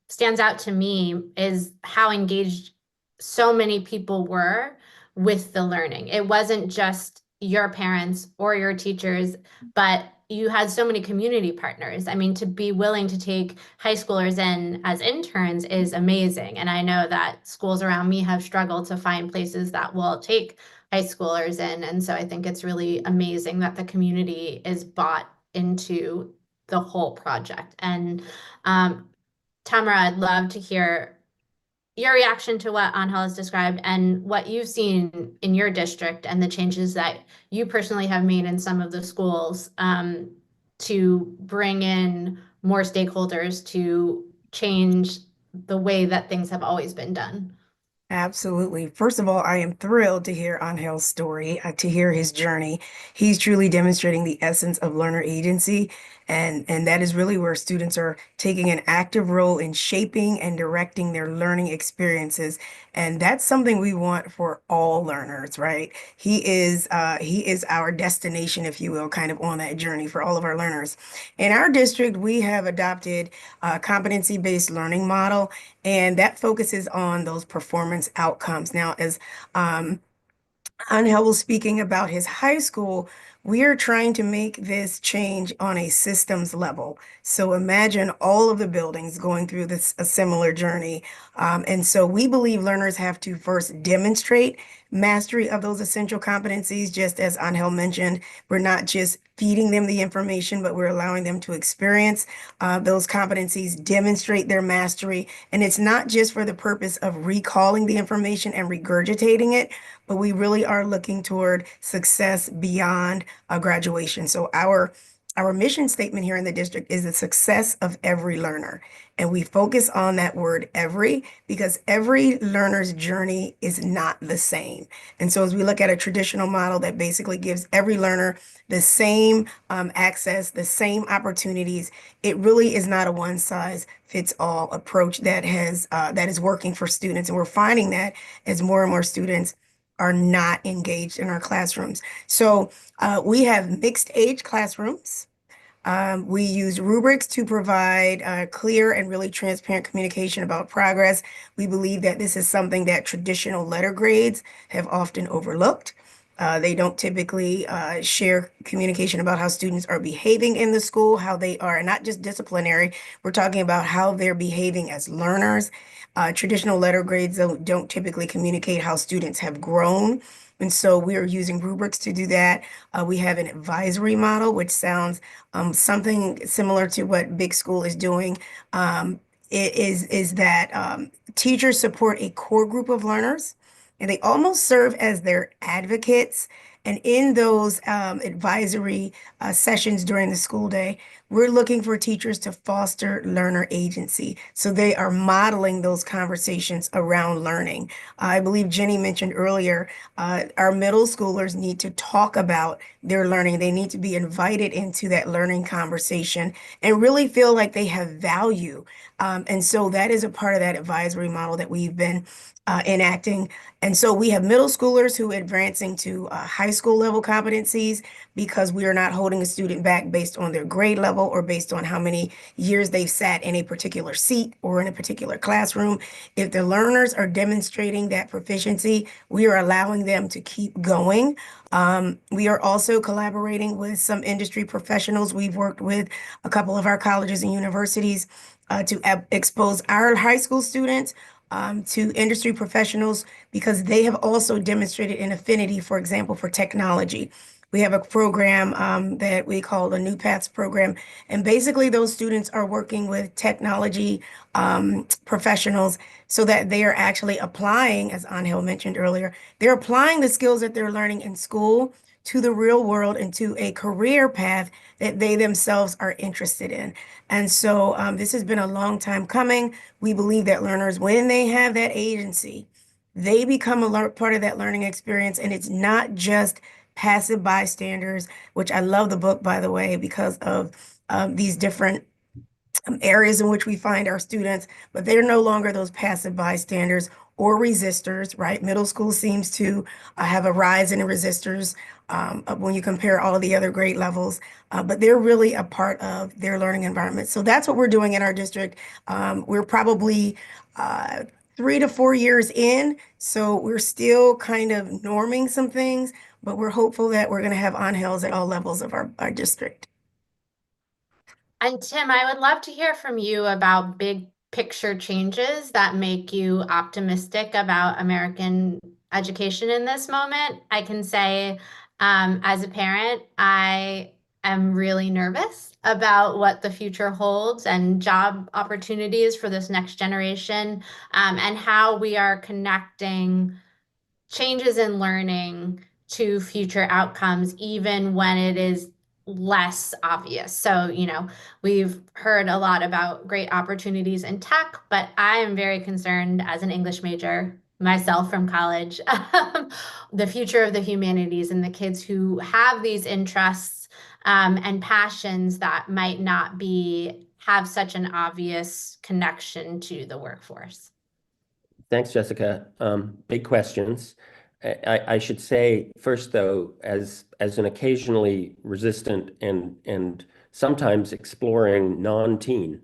stands out to me is how engaged so many people were with the learning. It wasn't just your parents or your teachers, but you had so many community partners. I mean, to be willing to take high schoolers in as interns is amazing. And I know that schools around me have struggled to find places that will take high schoolers in. And so I think it's really amazing that the community is bought into the whole project. And Tamara, I'd love to hear your reaction to what Angel has described and what you've seen in your district and the changes that you personally have made in some of the schools to bring in more stakeholders to change the way that things have always been done. Absolutely. First of all, I am thrilled to hear Angel's story, to hear his journey. He's truly demonstrating the essence of learner agency, and that is really where students are taking an active role in shaping and directing their learning experiences. And that's something we want for all learners, right? He is our destination, if you will, kind of on that journey for all of our learners. In our district, we have adopted a competency-based learning model, and that focuses on those performance outcomes. Now, as Angel was speaking about his high school, we are trying to make this change on a systems level. So imagine all of the buildings going through a similar journey. And so we believe learners have to first demonstrate mastery of those essential competencies. Just as Angel mentioned, we're not just feeding them the information, but we're allowing them to experience those competencies, demonstrate their mastery. And it's not just for the purpose of recalling the information and regurgitating it, but we really are looking toward success beyond graduation. So our mission statement here in the district is the success of every learner. And we focus on that word every because every learner's journey is not the same. And so as we look at a traditional model that basically gives every learner the same access, the same opportunities, it really is not a one size fits all approach that is working for students. And we're finding that as more and more students are not engaged in our classrooms. So we have mixed age classrooms. We use rubrics to provide clear and really transparent communication about progress. We believe that this is something that traditional letter grades have often overlooked. They don't typically share communication about how students are behaving in the school, how they are not just disciplinary. We're talking about how they're behaving as learners. Traditional letter grades don't typically communicate how students have grown. And so we are using rubrics to do that. We have an advisory model, which sounds something similar to what Big School is doing. It is that teachers support a core group of learners, and they almost serve as their advocates. And in those advisory sessions during the school day, we're looking for teachers to foster learner agency. So they are modeling those conversations around learning. I believe Jenny mentioned earlier, our middle schoolers need to talk about their learning. They need to be invited into that learning conversation and really feel like they have value. And so that is a part of that advisory model that we've been enacting. And so we have middle schoolers who are advancing to high school level competencies because we are not holding a student back based on their grade level or based on how many years they've sat in a particular seat or in a particular classroom. If the learners are demonstrating that proficiency, we are allowing them to keep going. We are also collaborating with some industry professionals. We've worked with a couple of our colleges and universities to expose our high school students to industry professionals because they have also demonstrated an affinity, for example, for technology. We have a program that we call the New Paths program, and basically those students are working with technology professionals so that they are actually applying, as Angel mentioned earlier, they're applying the skills that they're learning in school to the real world and to a career path that they themselves are interested in. And so this has been a long time coming. We believe that learners, when they have that agency, they become a part of that learning experience. And it's not just passive bystanders, which I love the book, by the way, because of these different areas in which we find our students, but they're no longer those passive bystanders or resistors, right? Middle school seems to have a rise in resistors when you compare all of the other grade levels, but they're really a part of their learning environment. So that's what we're doing in our district. We're probably 3 to 4 years in, so we're still kind of norming some things, but we're hopeful that we're going to have on-hills at all levels of our district. And Tim, I would love to hear from you about big picture changes that make you optimistic about American education in this moment. I can say, as a parent, I am really nervous about what the future holds and job opportunities for this next generation, and how we are connecting changes in learning to future outcomes, even when it is less obvious. So, we've heard a lot about great opportunities in tech, but I am very concerned as an English major myself from college, the future of the humanities and the kids who have these interests and passions that might not have such an obvious connection to the workforce. Thanks, Jessica. Big questions. I should say first, though, as an occasionally resistant and sometimes exploring non-teen,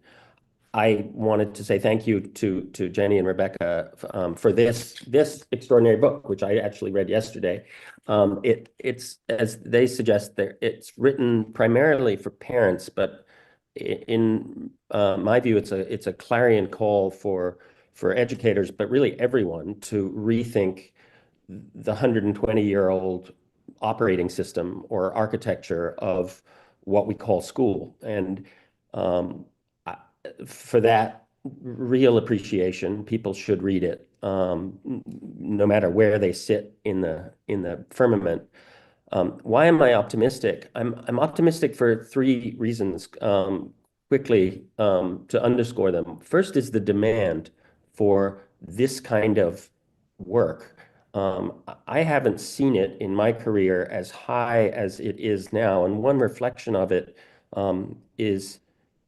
I wanted to say thank you to Jenny and Rebecca for this extraordinary book, which I actually read yesterday. It's, as they suggest, it's written primarily for parents, but in my view, it's a clarion call for educators, but really everyone, to rethink the 120-year-old operating system or architecture of what we call school. And for that real appreciation, people should read it, no matter where they sit in the firmament. Why am I optimistic? I'm optimistic for 3 reasons, quickly, to underscore them. First is the demand for this kind of work. I haven't seen it in my career as high as it is now, and one reflection of it is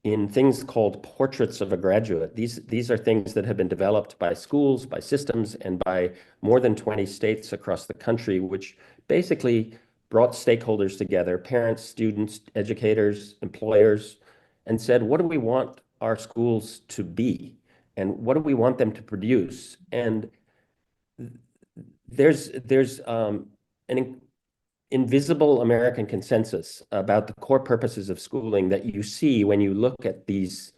in things called portraits of a graduate. These are things that have been developed by schools, by systems, and by more than 20 states across the country, which basically brought stakeholders together, parents, students, educators, employers, and said, what do we want our schools to be? And what do we want them to produce? And there's an invisible American consensus about the core purposes of schooling that you see when you look at these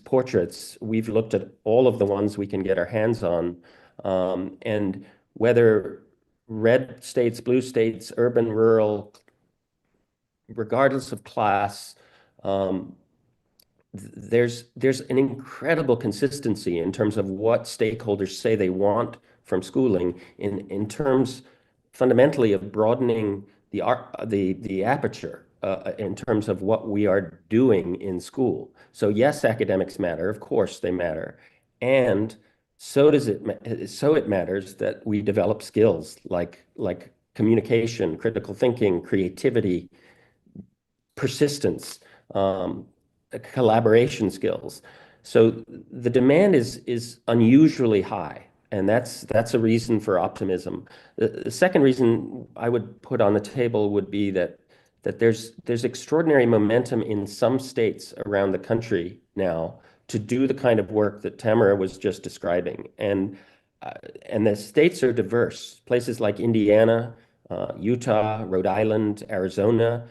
portraits. We've looked at all of the ones we can get our hands on, and whether red states, blue states, urban, rural, regardless of class, there's an incredible consistency in terms of what stakeholders say they want from schooling in terms fundamentally of broadening the aperture in terms of what we are doing in school. So yes, academics matter, of course they matter, and so it matters that we develop skills like communication, critical thinking, creativity, persistence, collaboration skills. So the demand is unusually high, and that's a reason for optimism. The second reason I would put on the table would be that there's extraordinary momentum in some states around the country now to do the kind of work that Tamara was just describing, and the states are diverse. Places like Indiana, Utah, Rhode Island, Arizona,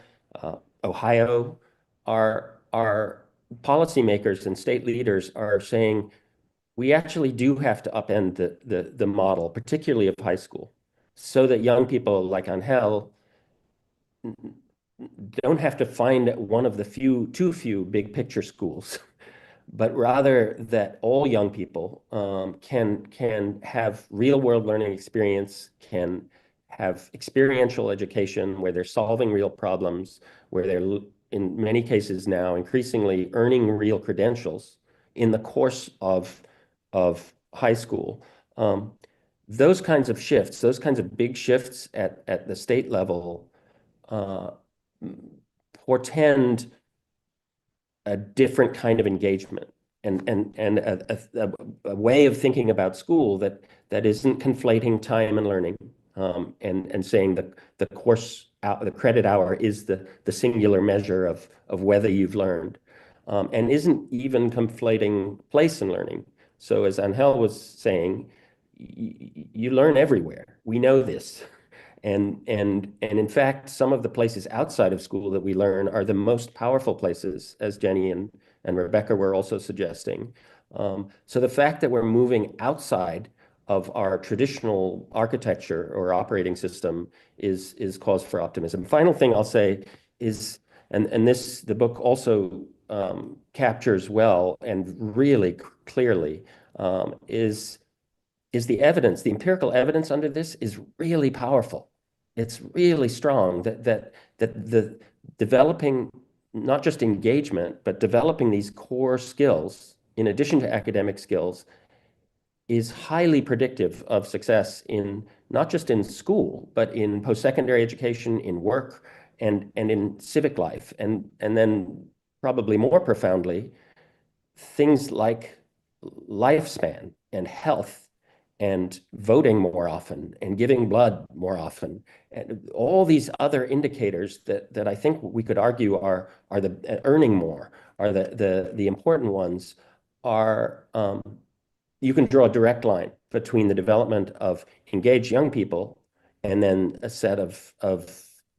Ohio, are policymakers and state leaders are saying we actually do have to upend the model, particularly of high school, so that young people like Angel don't have to find one of the too few big picture schools, but rather that all young people can have real world learning experience, can have experiential education where they're solving real problems, where they're in many cases now increasingly earning real credentials in the course of high school. Those kinds of shifts, those kinds of big shifts at the state level portend a different kind of engagement and a way of thinking about school that isn't conflating time and learning, and saying that the credit hour is the singular measure of whether you've learned, and isn't even conflating place and learning. So as Angel was saying, you learn everywhere. We know this. And in fact, some of the places outside of school that we learn are the most powerful places, as Jenny and Rebecca were also suggesting. So the fact that we're moving outside of our traditional architecture or operating system is cause for optimism. Final thing I'll say is, and this the book also captures well and really clearly, is the evidence, the empirical evidence under this is really powerful. It's really strong that the developing not just engagement, but developing these core skills in addition to academic skills is highly predictive of success in not just in school, but in post-secondary education, in work, and in civic life, and then probably more profoundly, things like lifespan and health and voting more often and giving blood more often, and all these other indicators that I think we could argue are the earning more are the important ones. Are you can draw a direct line between the development of engaged young people and then a set of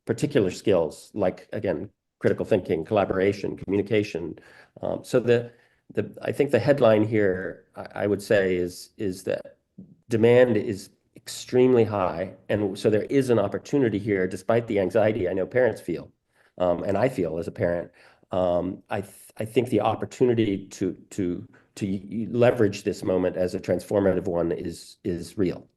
particular skills like, again, critical thinking, collaboration, communication. So I think the headline here, I would say, is that demand is extremely high, and so there is an opportunity here, despite the anxiety I know parents feel, and I feel as a parent. I think the opportunity to leverage this moment as a transformative one is real.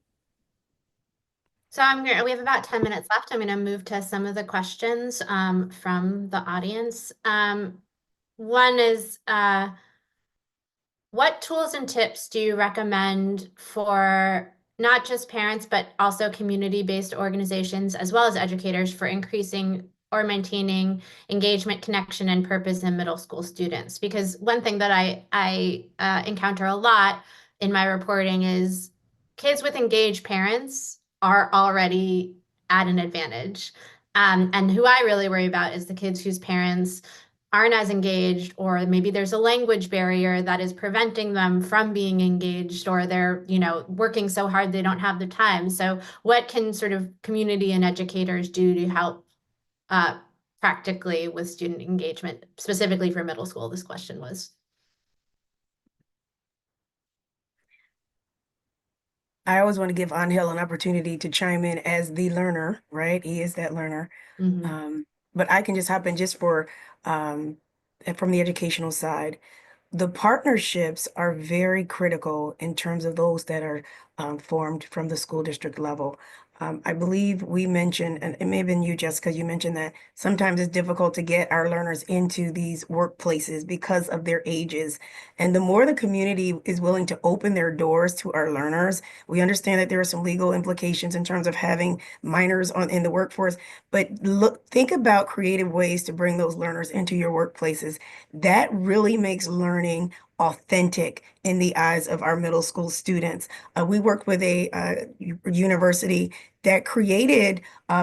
So we have about 10 minutes left. I'm going to move to some of the questions from the audience. One is, what tools and tips do you recommend for not just parents, but also community-based organizations, as well as educators, for increasing or maintaining engagement, connection, and purpose in middle school students? Because one thing that I encounter a lot in my reporting is kids with engaged parents are already at an advantage. And who I really worry about is the kids whose parents aren't as engaged, or maybe there's a language barrier that is preventing them from being engaged, or they're, working so hard they don't have the time. So what can sort of community and educators do to help practically with student engagement, specifically for middle school, this question was? I always want to give Angel an opportunity to chime in as the learner, right? He is that learner. Mhm. But I can just hop in just for from the educational side. The partnerships are very critical in terms of those that are formed from the school district level. I believe we mentioned, and it may have been you, Jessica, you mentioned that sometimes it's difficult to get our learners into these workplaces because of their ages. And the more the community is willing to open their doors to our learners, we understand that there are some legal implications in terms of having minors in the workforce, but think about creative ways to bring those learners into your workplaces. That really makes learning authentic in the eyes of our middle school students. We worked with a university that created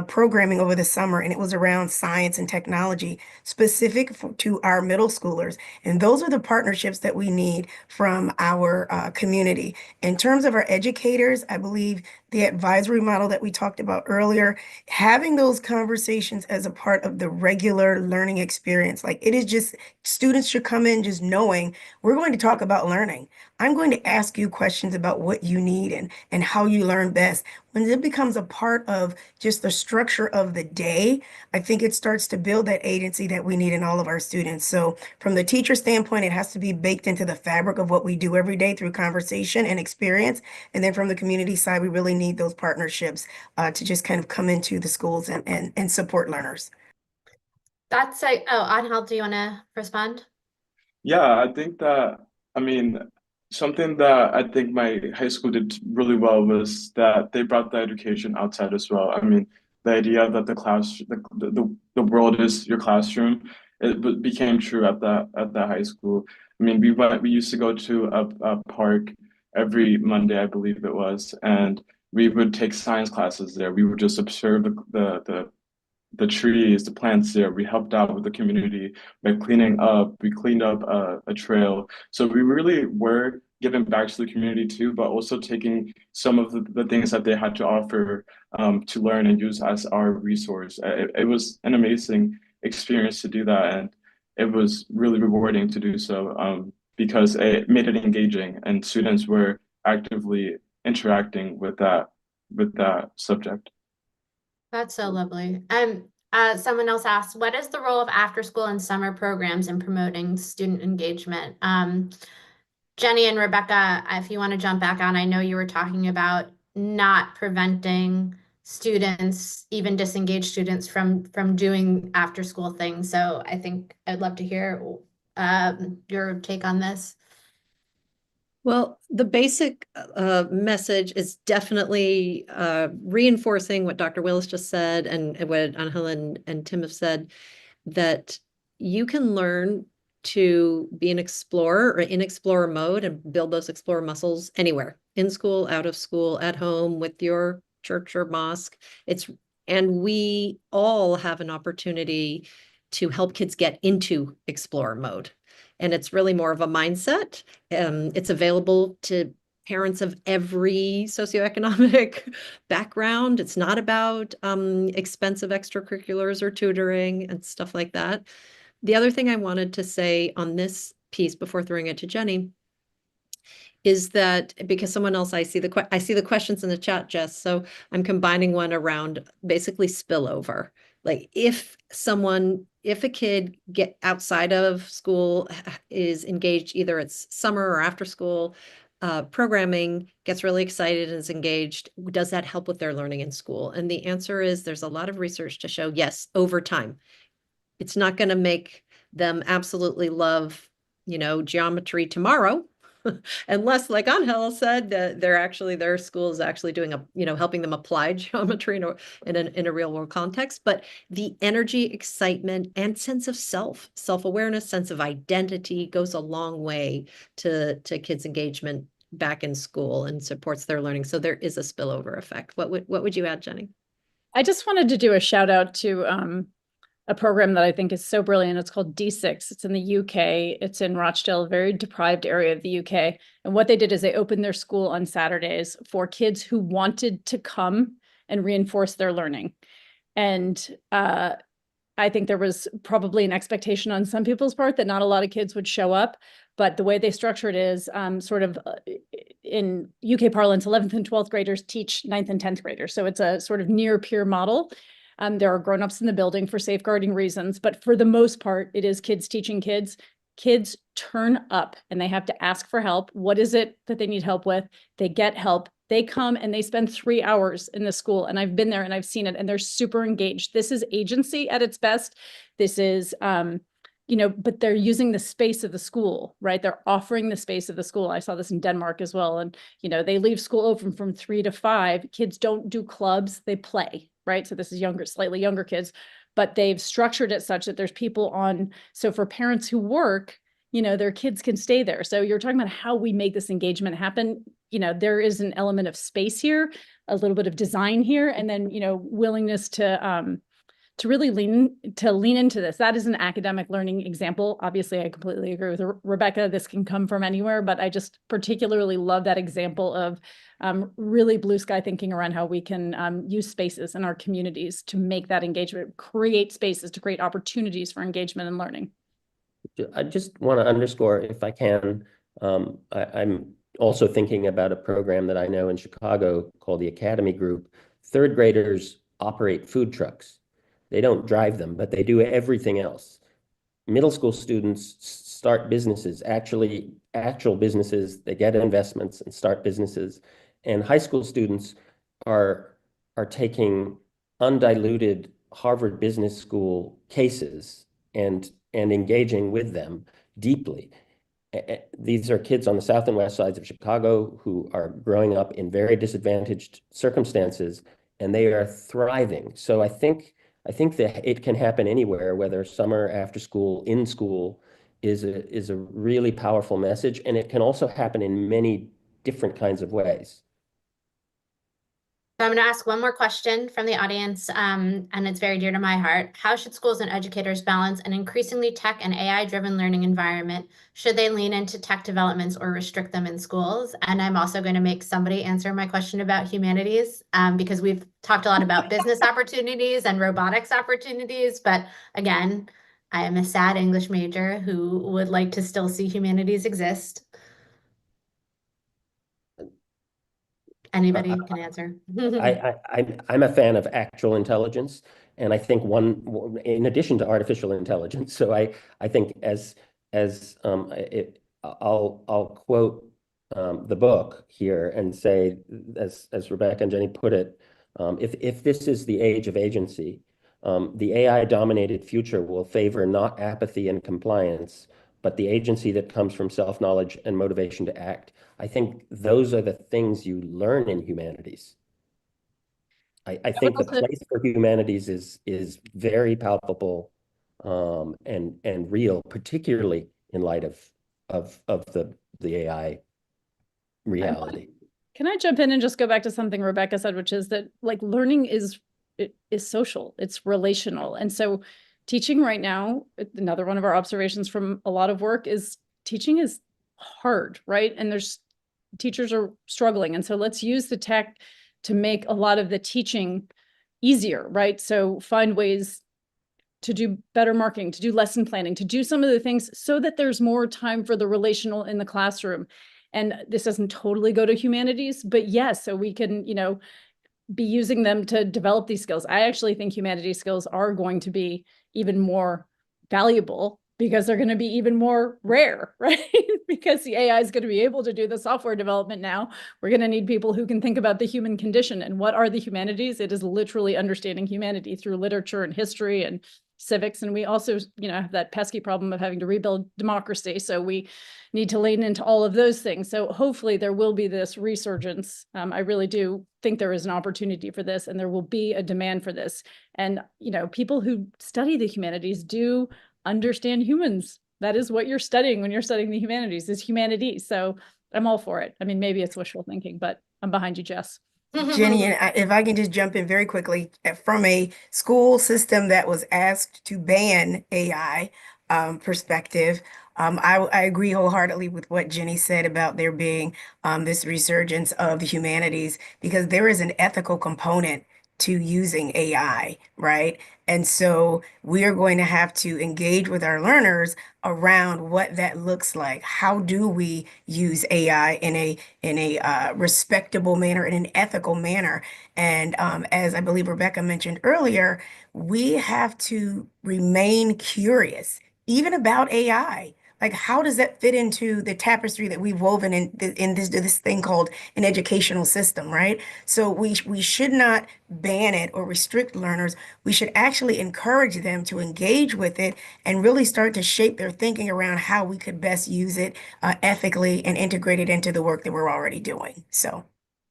programming over the summer, and it was around science and technology specific to our middle schoolers. And those are the partnerships that we need from our community. In terms of our educators, I believe the advisory model that we talked about earlier, having those conversations as a part of the regular learning experience, like it is just, students should come in just knowing we're going to talk about learning. I'm going to ask you questions about what you need and how you learn best. When it becomes a part of just the structure of the day, I think it starts to build that agency that we need in all of our students. So from the teacher standpoint, it has to be baked into the fabric of what we do every day through conversation and experience. And then from the community side, we really need those partnerships to just kind of come into the schools and support learners. That's Angel, do you want to respond? Yeah, I think that, I mean, something that I think my high school did really well was that they brought the education outside as well. I mean, the idea that the world is your classroom, became true at that high school. I mean, we used to go to a park every Monday, I believe it was, and we would take science classes there. We would just observe the trees, the plants there. We helped out with the community by cleaning up. We cleaned up a trail. So we really were giving back to the community too, but also taking some of the things that they had to offer to learn and use as our resource. It was an amazing experience to do that, and it was really rewarding to do so because it made it engaging, and students were actively interacting with that subject. That's so lovely. Someone else asked, what is the role of after school and summer programs in promoting student engagement? Jenny and Rebecca, if you want to jump back on, I know you were talking about not preventing students, even disengaged students, from doing after school things. So I think I'd love to hear your take on this. Well, the basic message is definitely reinforcing what Dr. Willis just said and what Angel and Tim have said, that you can learn to be an explorer or in explorer mode and build those explorer muscles anywhere, in school, out of school, at home, with your church or mosque. And we all have an opportunity to help kids get into explorer mode. And it's really more of a mindset. It's available to parents of every socioeconomic background. It's not about expensive extracurriculars or tutoring and stuff like that. The other thing I wanted to say on this piece before throwing it to Jenny is that, because someone else, I see the questions in the chat, Jess, so I'm combining one around basically spillover. Like if a kid get outside of school is engaged, either it's summer or after school programming, gets really excited and is engaged, does that help with their learning in school? And the answer is there's a lot of research to show yes, over time. It's not going to make them absolutely love, geometry tomorrow, unless, like Angel said, that their school is actually doing helping them apply geometry in a real world context. But the energy, excitement, and sense of self-awareness, sense of identity goes a long way to kids' engagement back in school and supports their learning. So there is a spillover effect. What would you add, Jenny? I just wanted to do a shout out to a program that I think is so brilliant. It's called D6. It's in the UK. It's in Rochdale, a very deprived area of the UK. And what they did is they opened their school on Saturdays for kids who wanted to come and reinforce their learning. And I think there was probably an expectation on some people's part that not a lot of kids would show up. But the way they structure it is sort of in UK parlance, 11th and 12th graders teach 9th and 10th graders. So it's a sort of near peer model. There are grownups in the building for safeguarding reasons, but for the most part, it is kids teaching kids. Kids turn up and they have to ask for help. What is it that they need help with? They get help. They come and they spend 3 hours in the school. And I've been there and I've seen it, and they're super engaged. This is agency at its best. This is, but they're using the space of the school, right? They're offering the space of the school. I saw this in Denmark as well. And, they leave school open from 3 to 5. Kids don't do clubs, they play. Right. So this is slightly younger kids, but they've structured it such that there's people on. So for parents who work, their kids can stay there. So you're talking about how we make this engagement happen. There is an element of space here, a little bit of design here, and then, willingness to really lean into this. That is an academic learning example. Obviously, I completely agree with Rebecca. This can come from anywhere, but I just particularly love that example of really blue sky thinking around how we can use spaces in our communities to make that engagement, create spaces to create opportunities for engagement and learning. I just want to underscore, if I can, I'm also thinking about a program that I know in Chicago called the Academy Group. Third graders operate food trucks. They don't drive them, but they do everything else. Middle school students start businesses, actual businesses. They get investments and start businesses. And high school students are taking undiluted Harvard Business School cases and engaging with them deeply. These are kids on the south and west sides of Chicago who are growing up in very disadvantaged circumstances, and they are thriving. So I think that it can happen anywhere, whether summer, after school, in school, is a really powerful message. And it can also happen in many different kinds of ways. So I'm going to ask one more question from the audience, and it's very dear to my heart. How should schools and educators balance an increasingly tech and AI-driven learning environment? Should they lean into tech developments or restrict them in schools? And I'm also going to make somebody answer my question about humanities, because we've talked a lot about business opportunities and robotics opportunities. But again, I am a sad English major who would like to still see humanities exist. Anybody can answer. I'm a fan of actual intelligence, and I think in addition to artificial intelligence. So I think I'll quote the book here and say, as Rebecca and Jenny put it, if this is the age of agency, the AI-dominated future will favor not apathy and compliance, but the agency that comes from self-knowledge and motivation to act. I think those are the things you learn in humanities. I think the place for humanities is very palpable and real, particularly in light of the AI reality. Can I jump in and just go back to something Rebecca said, which is that learning is social, it's relational. And so teaching right now, another one of our observations from a lot of work is teaching is hard, right? And teachers are struggling. And so let's use the tech to make a lot of the teaching easier, right? So find ways to do better marketing, to do lesson planning, to do some of the things so that there's more time for the relational in the classroom. And this doesn't totally go to humanities, but yes, so we can, be using them to develop these skills. I actually think humanities skills are going to be even more valuable because they're going to be even more rare, right? Because the AI is going to be able to do the software development now. We're going to need people who can think about the human condition. And what are the humanities? It is literally understanding humanity through literature and history and civics. And we also, have that pesky problem of having to rebuild democracy. So we need to lean into all of those things. So hopefully there will be this resurgence. I really do think there is an opportunity for this, and there will be a demand for this. And, people who study the humanities do understand humans. That is what you're studying when you're studying the humanities, is humanity. So I'm all for it. I mean, maybe it's wishful thinking, but I'm behind you, Jess. Jenny, and if I can just jump in very quickly, from a school system that was asked to ban AI perspective, I agree wholeheartedly with what Jenny said about there being this resurgence of the humanities, because there is an ethical component to using AI, right? And so we are going to have to engage with our learners around what that looks like. How do we use AI in a respectable manner, in an ethical manner? And as I believe Rebecca mentioned earlier, we have to remain curious, even about AI. Like, how does that fit into the tapestry that we've woven in this thing called an educational system, right? So we should not ban it or restrict learners. We should actually encourage them to engage with it and really start to shape their thinking around how we could best use it ethically and integrate it into the work that we're already doing. So.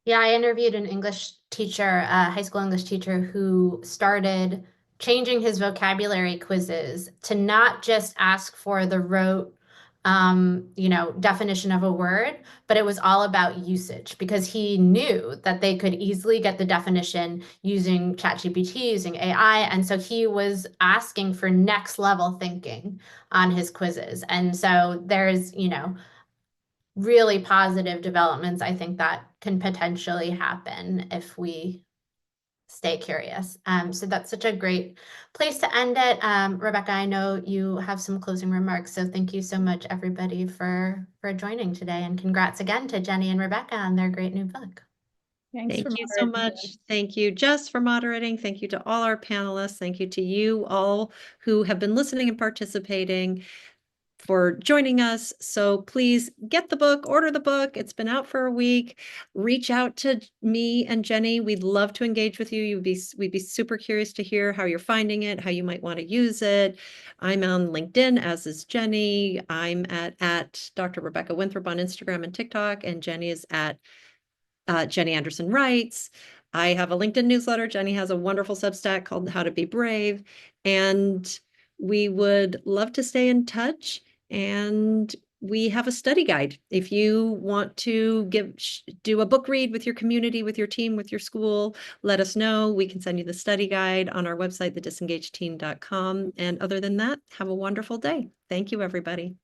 Yeah, I interviewed an English teacher, a high school English teacher, who started changing his vocabulary quizzes to not just ask for the rote, definition of a word, but it was all about usage, because he knew that they could easily get the definition using ChatGPT, using AI. And so he was asking for next level thinking on his quizzes. And so there's, really positive developments, I think, that can potentially happen if we stay curious. So that's such a great place to end it. Rebecca, I know you have some closing remarks, so thank you so much, everybody, for joining today, and congrats again to Jenny and Rebecca on their great new book. Thanks for Thank you so moderating. much. Thank you, Jess, for moderating. Thank you to all our panelists. Thank you to you all who have been listening and participating, for joining us. So please get the book, order the book. It's been out for a week. Reach out to me and Jenny. We'd love to engage with you. We'd be super curious to hear how you're finding it, how you might want to use it. I'm on LinkedIn, as is Jenny. I'm at Dr. Rebecca Winthrop on Instagram and TikTok, and Jenny is at Jenny Anderson Writes. I have a LinkedIn newsletter. Jenny has a wonderful Substack called How to Be Brave. And we would love to stay in touch. And we have a study guide. If you want to do a book read with your community, with your team, with your school, let us know. We can send you the study guide on our website, thedisengagedteen.com. And other than that, have a wonderful day. Thank you, everybody.